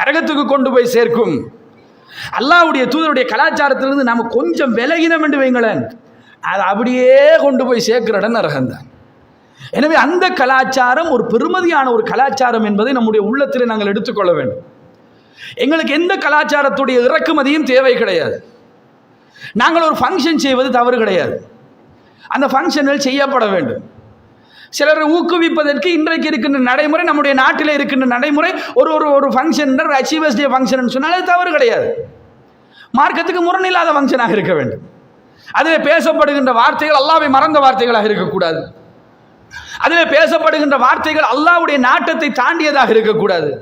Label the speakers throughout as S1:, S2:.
S1: நரகத்துக்கு கொண்டு போய் சேர்க்கும். அல்லாஹ்வுடைய தூதருடைய கலாச்சாரத்திலிருந்து நாம் கொஞ்சம் விலகினம் என்று வைங்களேன், அது அப்படியே கொண்டு போய் சேர்க்கிற இடம் நரகம்தான். எனவே அந்த கலாச்சாரம் ஒரு பெருமதியான ஒரு கலாச்சாரம் என்பதை நம்முடைய உள்ளத்தில் நாங்கள் எடுத்துக்கொள்ள வேண்டும். எங்களுக்கு எந்த கலாச்சாரத்துடைய இறக்குமதியும் தேவை கிடையாது. நாங்கள் ஒரு ஃபங்க்ஷன் செய்வது தவறு கிடையாது, அந்த ஃபங்க்ஷன்கள் செய்யப்பட வேண்டும். சிலரை ஊக்குவிப்பதற்கு இன்றைக்கு இருக்கின்ற நடைமுறை, நம்முடைய நாட்டில் இருக்கின்ற நடைமுறை, ஒரு ஒரு ஒரு ஃபங்க்ஷன் அச்சீவர்ஸ் டே ஃபங்க்ஷன் சொன்னால் அது தவறு கிடையாது. மார்க்கத்துக்கு முரணில்லாத ஃபங்க்ஷனாக இருக்க வேண்டும். அதில் பேசப்படுகின்ற வார்த்தைகள் அல்லாஹ்வை மறந்த வார்த்தைகளாக இருக்கக்கூடாது. அதில் பேசப்படுகின்ற வார்த்தைகள் அல்லாஹ்வுடைய நாட்டத்தை தாண்டியதாக இருக்கக்கூடாது.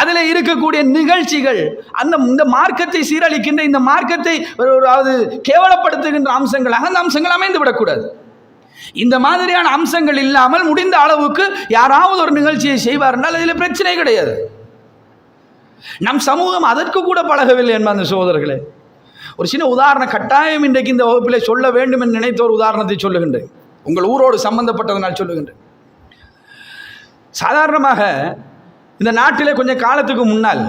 S1: அதில் இருக்கக்கூடிய நிகழ்ச்சிகள் இந்த மார்க்கத்தை சீரழிக்கின்ற, இந்த மார்க்கத்தை அதாவது கேவலப்படுத்துகின்ற அம்சங்களாக அந்த அம்சங்கள் அமைந்து விடக்கூடாது. இந்த மாதிரியான அம்சங்கள் இல்லாமல் முடிந்த அளவுக்கு யாராவது ஒரு நிகழ்ச்சியை செய்வார் என்றால் அதில் பிரச்சனை கிடையாது. நம் சமூகம் அதற்கு கூட பழகவில்லை என்பது அந்த சகோதரர்களே. ஒரு சின்ன உதாரணம் கட்டாயம் இன்றைக்கு இந்த வகுப்பிலே சொல்ல வேண்டும் என்று நினைத்த ஒரு உதாரணத்தை சொல்லுகின்றேன், உங்கள் ஊரோடு சம்பந்தப்பட்டதனால் சொல்லுகின்றேன். சாதாரணமாக இந்த நாட்டிலே கொஞ்சம் காலத்துக்கு முன்னால்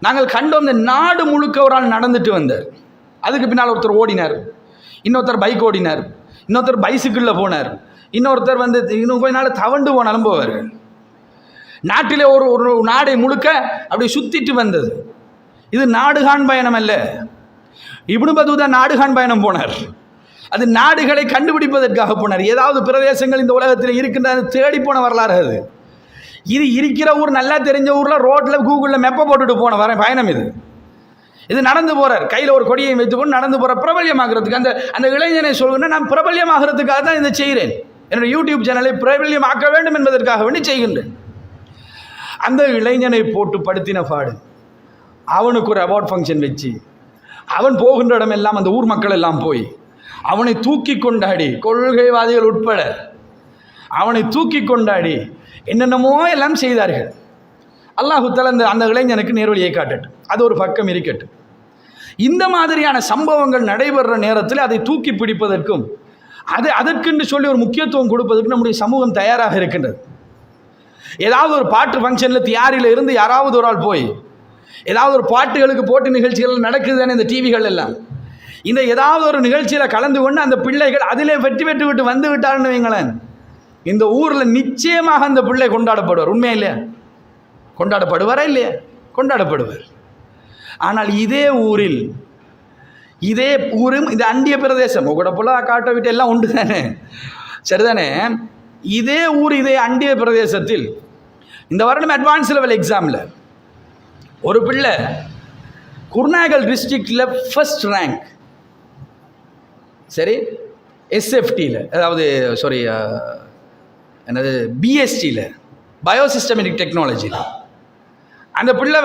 S1: நாங்கள் கண்டோம், இந்த நாடு முழுக்க ஒரு ஆள் நடந்துட்டு வந்தார். அதுக்கு பின்னால் ஒருத்தர் ஓடினார், இன்னொருத்தர் பைக் ஓடினார், இன்னொருத்தர் பைசிக்கிளில் போனார், இன்னொருத்தர் இன்னும் கொஞ்ச நாள் தவண்டு போனாலும் போவார். நாட்டிலே ஒரு ஒரு நாடை முழுக்க அப்படி சுத்திட்டு வந்தது. இது நாடுகான் பயணம் அல்ல. இப்னு பத்தூதா நாடுகான் பயணம் போனார். அது நாடுகளை கண்டுபிடிப்பதற்காக போனார். ஏதாவது பிரதேசங்கள் இந்த உலகத்தில் இருக்கின்ற தேடி போன வரலாறு அது. இது இருக்கிற ஊர், நல்லா தெரிஞ்ச ஊரில் ரோட்டில் கூகுளில் மெப்பை போட்டுட்டு போன பயணம் இது. இது நடந்து போகிறார், கையில் ஒரு கொடியை வைத்துக்கொண்டு நடந்து போகிற பிரபல்யமாகிறதுக்கு. அந்த இளைஞனை சொல்லுன்னா, நான் பிரபல்யமாகிறதுக்காக தான் இதை செய்கிறேன், என்னுடைய யூடியூப் சேனலை பிரபல்யமாக்க வேண்டும் என்பதற்காக வேண்டி செய்கின்றேன். அந்த இளைஞனை போட்டு படுத்தின பாடு. அவனுக்கு ஒரு அவார்ட் ஃபங்க்ஷன் வச்சு, அவன் போகின்ற இடமெல்லாம் அந்த ஊர் மக்கள் எல்லாம் போய் அவனை தூக்கி கொண்டாடி, கொள்கைவாதிகள் உட்பட அவனை தூக்கி கொண்டாடி என்னென்னமோ எல்லாம் செய்தார்கள். அல்லாஹ் தஆலா அந்த இளைஞனுக்கு நேர்வழியை காட்டட்டும், அது ஒரு பக்கம் இருக்கட்டும். இந்த மாதிரியான சம்பவங்கள் நடைபெறுற நேரத்தில் அதை தூக்கி பிடிப்பதற்கும் அதற்கென்று சொல்லி ஒரு முக்கியத்துவம் கொடுப்பதற்கு நம்முடைய சமூகம் தயாராக இருக்கின்றது. ஏதாவது ஒரு பாட்டு ஃபங்க்ஷனில் தியாரியில் இருந்து யாராவது ஒரு ஆள் போய், ஏதாவது ஒரு பாட்டுகளுக்கு போட்டி நிகழ்ச்சிகள் நடக்குது தானே இந்த டிவிகள் எல்லாம், இந்த ஏதாவது ஒரு நிகழ்ச்சியில் கலந்து கொண்டு அந்த பிள்ளைகள் அதிலே வெற்றி பெற்று விட்டு வந்து விட்டாருன்னு வைங்களேன், இந்த ஊரில் நிச்சயமாக அந்த பிள்ளை கொண்டாடப்படுவார். உண்மையா இல்லையா? கொண்டாடப்படுவாரா இல்லையா? கொண்டாடப்படுவார். ஆனால் இதே ஊரும் இது அண்டிய பிரதேசம், உங்களோட போல காட்ட விட்டு எல்லாம் உண்டு தானே, சரிதானே? இதே ஊர், இதே அண்டிய பிரதேசத்தில் இந்த வருடம் அட்வான்ஸ் லெவல் எக்ஸாமில் ஒரு பிள்ளை குர்நாகல் டிஸ்ட்ரிக்டில் ஃபர்ஸ்ட் ரேங்க், சரி, எஸ்எஃப்டியில், அதாவது சாரி என்னது பிஎஸ்டியில், பயோசிஸ்டமேட்டிக் டெக்னாலஜியில் அந்த பிள்ளை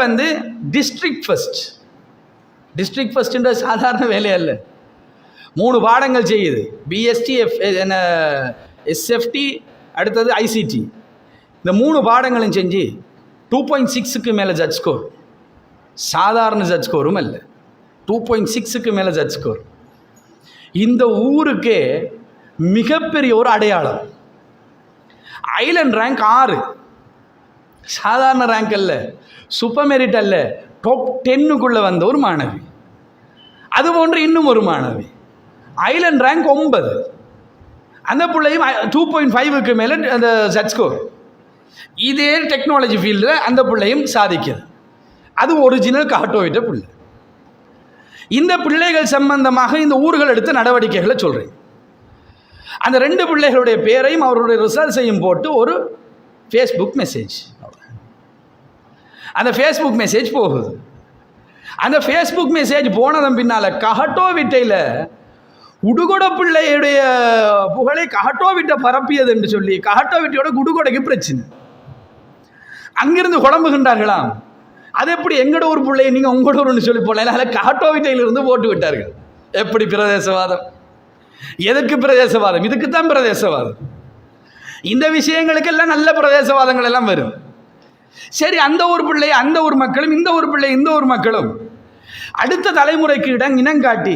S1: டிஸ்ட்ரிக்ட் ஃபஸ்ட்டுன்ற சாதாரண வேலையே இல்லை. 3 பாடங்கள் செய்யுது, பிஎஸ்டி, எஸ்எஃப்டி, அடுத்தது ஐசிடி. இந்த 3 பாடங்களும் செஞ்சு 2.6க்கு மேலே ஜட்ஜ் ஸ்கோர். சாதாரண ஜட்ஜ் ஸ்கோரும் இல்லை, 2.6க்கு மேலே ஜட்ஜ் ஸ்கோர். இந்த ஊருக்கே மிகப்பெரிய ஒரு அடையாளம். ஐலண்ட் ரேங்க் 6, சாதாரண ரேங்க் அல்ல, சூப்பர் மெரிட் அல்ல, டாப் 10க்குள்ளே வந்த ஒரு மாணவி. அதுபோன்று இன்னும் ஒரு மாணவி ஐலண்ட் ரேங்க் 9. அந்த பிள்ளையும் 2.5க்கு மேலே அந்த ஜட்ஜ் ஸ்கோர். இதே டெக்னாலஜி ஃபீல்டில் அந்த பிள்ளையும் சாதிக்குது. அது ஒரிஜினல் காட்டோவிட்ட பிள்ளை. இந்த பிள்ளைகள் சம்பந்தமாக இந்த ஊர்கள் எடுத்த நடவடிக்கைகளை சொல்கிறேன். அந்த 2 பிள்ளைகளுடைய பேரையும் அவருடைய ரிசல்ட்ஸையும் போட்டு ஒரு ஃபேஸ்புக் மெசேஜ், அந்த ஃபேஸ்புக் மெசேஜ் போகுது. அந்த ஃபேஸ்புக் மெசேஜ் போனதன் பின்னால் கஹட்டோவிட்டையில் உடுகொட பிள்ளையுடைய புகழை கஹட்டோவிட்ட பரப்பியது என்று சொல்லி கஹட்டோவிட்டையோட குடுகொடைக்கு பிரச்சனை. அங்கிருந்து குழம்புகின்றார்களாம், அது எப்படி எங்கட ஒரு பிள்ளையை நீங்கள் உங்களோட ஒன்று சொல்லி போடல, அதில் கஹட்டோவிட்டையிலிருந்து போட்டு விட்டார்கள். எப்படி பிரதேசவாதம்? எதற்கு பிரதேசவாதம்? இதுக்குத்தான் பிரதேசவாதம். இந்த விஷயங்களுக்கெல்லாம் நல்ல பிரதேசவாதங்கள் எல்லாம் வரும். சரி, அந்த ஒரு பிள்ளை அந்த ஒரு மக்களும், இந்த ஒரு பிள்ளை இந்த ஒரு மக்களும் அடுத்த தலைமுறைக்கு இனங்காட்டி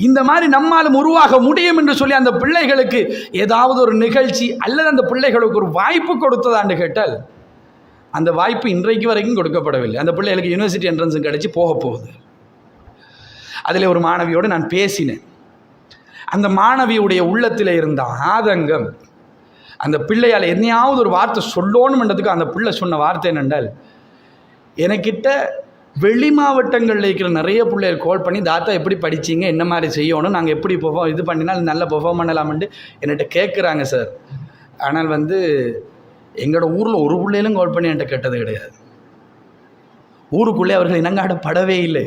S1: இந்த மாதிரி நம்மாலும் உருவாக முடியும் என்று சொல்லி அந்த பிள்ளைகளுக்கு ஏதாவது ஒரு நிகழ்ச்சி அல்லது அந்த பிள்ளைகளுக்கு ஒரு வாய்ப்பு கொடுத்ததான்னு கேட்டால் அந்த வாய்ப்பு இன்றைக்கு வரைக்கும் கொடுக்கப்படவில்லை. அந்த பிள்ளைகளுக்கு யூனிவர்சிட்டி என்ட்ரன்ஸும் கிடச்சி போக போகுது. அதில் ஒரு மாணவியோடு நான் பேசினேன். அந்த மாணவியுடைய உள்ளத்தில் இருந்த ஆதங்கம், அந்த பிள்ளையால் என்னையாவது ஒரு வார்த்தை சொல்லணும்ன்றதுக்கு அந்த பிள்ளை சொன்ன வார்த்தை என்னென்றால், எனக்கிட்ட வெளி மாவட்டங்களில் இருக்கிற நிறைய பிள்ளைகள் கால் பண்ணி, தாத்தா எப்படி படிச்சிங்க, என்ன மாதிரி செய்யணும், நாங்கள் எப்படி இது பண்ணினால் நல்லா பெர்ஃபார்ம் பண்ணலாம்னு என்கிட்ட கேட்குறாங்க சார். ஆனால் எங்களோட ஊரில் ஒரு பிள்ளைகளும் கால் பண்ணி என்கிட்ட கேட்டது கிடையாது. ஊருக்குள்ளே அவர்கள் இனங்காட்டப்படவே இல்லை.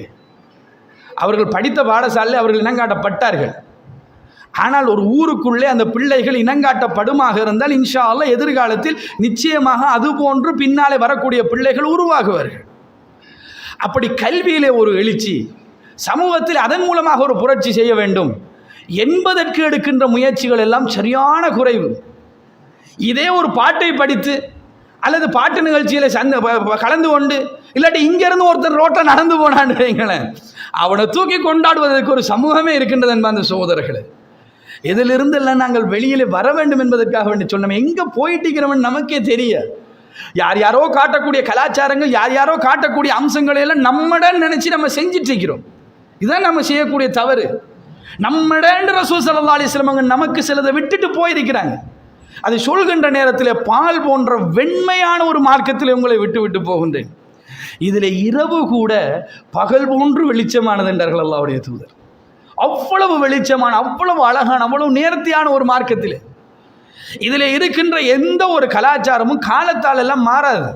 S1: அவர்கள் படித்த பாடசாலையில் அவர்கள் இனங்காட்டப்பட்டார்கள். ஆனால் ஒரு ஊருக்குள்ளே அந்த பிள்ளைகள் இனங்காட்டப்படுமாக இருந்தால் இன்ஷா அல்லாஹ் எதிர்காலத்தில் நிச்சயமாக அது போன்று பின்னாலே வரக்கூடிய பிள்ளைகள் உருவாகுவார்கள். அப்படி கல்வியிலே ஒரு எழுச்சி, சமூகத்தில் அதன் மூலமாக ஒரு புரட்சி செய்ய வேண்டும் என்பதற்கு எடுக்கின்ற முயற்சிகள் எல்லாம் சரியான குறைவு. இதே ஒரு பாட்டை படித்து அல்லது பாட்டு நிகழ்ச்சியில் கலந்து கொண்டு, இல்லாட்டி இங்கேருந்து ஒருத்தர் ரோட்டில் நடந்து போனான்னு வைங்களேன், அவனை தூக்கி கொண்டாடுவதற்கு ஒரு சமூகமே இருக்கின்றது என்பது அந்த சகோதரர்களே. இதிலிருந்து எல்லாம் நாங்கள் வெளியில் வர வேண்டும் என்பதற்காக வேண்டி சொன்னோம். எங்கே போயிட்டுக்கிறவன் நமக்கே தெரிய, யார் யாரோ காட்டக்கூடிய கலாச்சாரங்கள், யார் யாரோ காட்டக்கூடிய அம்சங்களை எல்லாம் நம்மடன் நினச்சி நம்ம செஞ்சிட்டு இருக்கிறோம். இதுதான் நம்ம செய்யக்கூடிய தவறு. நம்மடன் ரசூல் ஸல்லல்லாஹு அலைஹி வஸல்லம் நமக்கு சிலதை விட்டுட்டு போயிருக்கிறாங்க. அதை சொல்கின்ற நேரத்தில் பால் போன்ற வெண்மையான ஒரு மார்க்கத்தில் உங்களை விட்டு விட்டு போகின்றேன். இதில் இரவு கூட பகல் போன்று வெளிச்சமானது என்றார்கள் அல்லாஹ்வுடைய தூதர். அவ்வளவு வெளிச்சமான, அவ்வளவு அழகான, அவ்வளவு நேர்த்தியான ஒரு மார்க்கத்தில் இதில் இருக்கின்ற எந்த ஒரு கலாச்சாரமும் காலத்தால் எல்லாம் மாறாது.